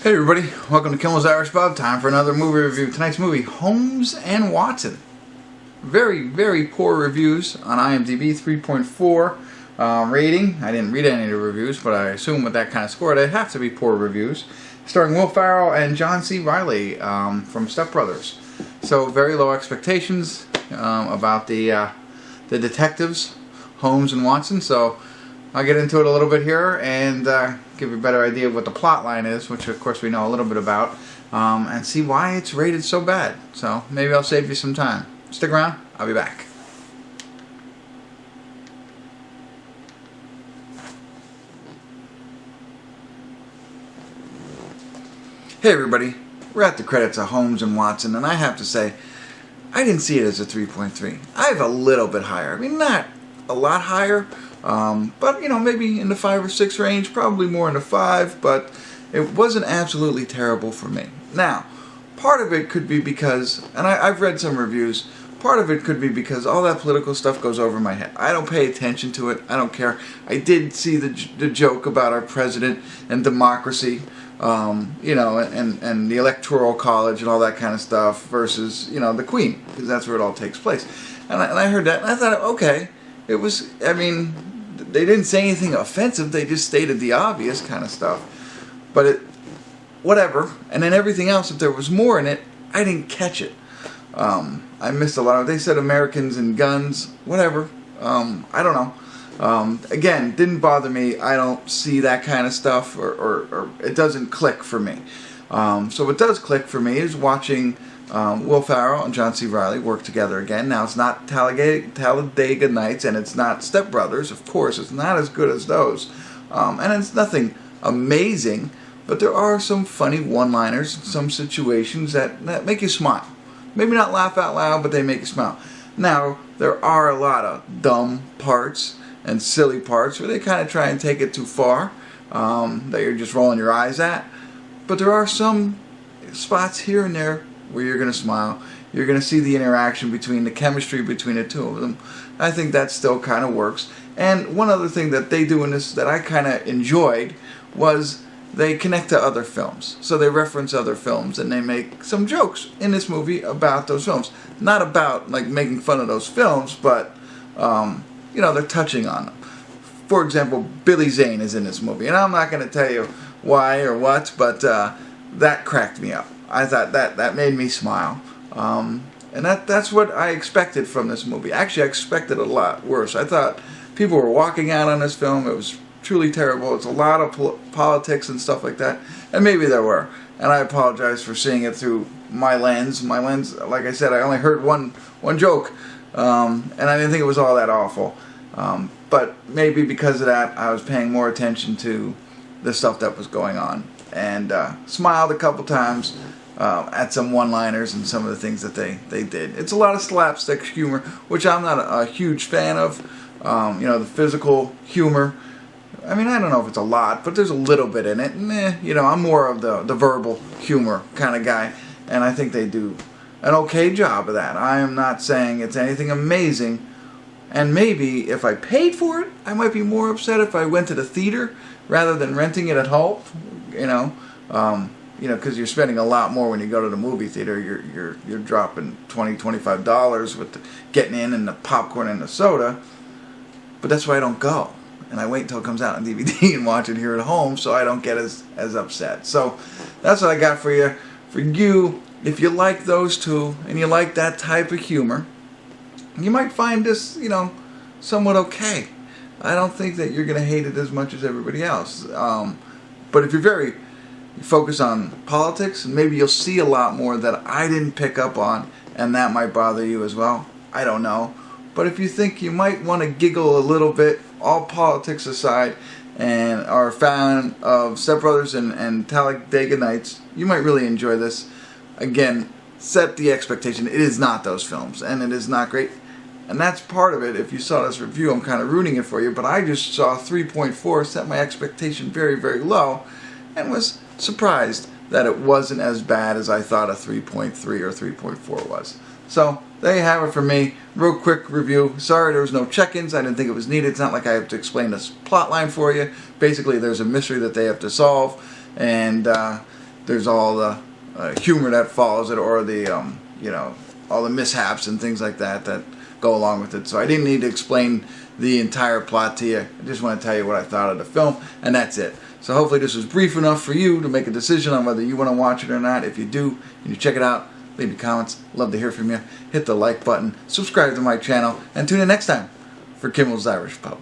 Hey everybody, welcome to Kimmel's Irish Pub. Time for another movie review. Tonight's movie, Holmes and Watson. Very poor reviews on IMDb, 3.4 rating. I didn't read any of the reviews, but I assume with that kind of score, they have to be poor reviews. Starring Will Ferrell and John C. Reilly from Step Brothers. So very low expectations about the detectives, Holmes and Watson. So I'll get into it a little bit here and give you a better idea of what the plot line is, which of course we know a little bit about, and see why it's rated so bad. So maybe I'll save you some time. Stick around, I'll be back. Hey everybody, we're at the credits of Holmes and Watson, and I have to say, I didn't see it as a 3.3. I have a little bit higher. I mean, not a lot higher, but you know, maybe in the 5 or 6 range, probably more in the 5, but it wasn't absolutely terrible for me. Now, part of it could be because, and I've read some reviews, part of it could be because all that political stuff goes over my head. I don't pay attention to it. I don't care. I did see the joke about our president and democracy, you know, and the electoral college and all that kind of stuff versus, you know, the Queen, because that's where it all takes place. And I heard that, and I thought, okay, it was, I mean, they didn't say anything offensive, they just stated the obvious kind of stuff. But it, whatever. And then everything else, if there was more in it, I didn't catch it. I missed a lot of it. They said Americans and guns, whatever. I don't know. Again, didn't bother me. I don't see that kind of stuff, or it doesn't click for me. So what does click for me is watching Will Ferrell and John C. Reilly work together again. Now, it's not Talladega Nights, and it's not Step Brothers. Of course, it's not as good as those. And it's nothing amazing, but there are some funny one-liners, some situations that make you smile. Maybe not laugh out loud, but they make you smile. Now, there are a lot of dumb parts and silly parts where they kind of try and take it too far, that you're just rolling your eyes at. But there are some spots here and there where you're going to smile. You're going to see the interaction between the chemistry between the two of them. I think that still kind of works. And one other thing that they do in this that I kind of enjoyed was they connect to other films. So they reference other films and they make some jokes in this movie about those films. Not about like making fun of those films, but you know, they're touching on them. For example, Billy Zane is in this movie, and I'm not going to tell you why or what, but that cracked me up. I thought that made me smile. And that's what I expected from this movie. Actually, I expected a lot worse. I thought people were walking out on this film. It was truly terrible. It's a lot of politics and stuff like that. And maybe there were. And I apologize for seeing it through my lens. My lens, like I said, I only heard one joke. And I didn't think it was all that awful. But maybe because of that, I was paying more attention to the stuff that was going on. And smiled a couple times at some one-liners and some of the things that they did. It's a lot of slapstick humor, which I'm not a huge fan of. You know, the physical humor. I mean, I don't know if it's a lot, but there's a little bit in it. You know, I'm more of the verbal humor kind of guy, and I think they do an okay job of that. I am not saying it's anything amazing, and maybe if I paid for it, I might be more upset if I went to the theater rather than renting it at home. You know, because you're spending a lot more when you go to the movie theater. You're dropping $20-25 with the getting in and the popcorn and the soda. But that's why I don't go, and I wait until it comes out on DVD and watch it here at home, so I don't get as upset. So that's what I got for you. For you, if you like those two and you like that type of humor, you might find this, you know, somewhat okay. I don't think that you're going to hate it as much as everybody else. But if you focus on politics, maybe you'll see a lot more that I didn't pick up on, and that might bother you as well. I don't know. But if you think you might want to giggle a little bit, all politics aside, and are a fan of Step Brothers and Talladega Nights, you might really enjoy this. Again, set the expectation. It is not those films, and it is not great. And that's part of it. If you saw this review, I'm kind of rooting it for you, but I just saw 3.4, set my expectation very low, and was surprised that it wasn't as bad as I thought a 3.3 or 3.4 was. So, there you have it for me. Real quick review. Sorry there was no check-ins. I didn't think it was needed. It's not like I have to explain this plot line for you. Basically, there's a mystery that they have to solve, and there's all the humor that follows it, or the you know, all the mishaps and things like that that go along with it. So I didn't need to explain the entire plot to you. I just want to tell you what I thought of the film, and that's it. So hopefully this was brief enough for you to make a decision on whether you want to watch it or not. If you do, and you check it out, leave me comments. Love to hear from you. Hit the like button, subscribe to my channel, and tune in next time for Kimmel's Irish Pub.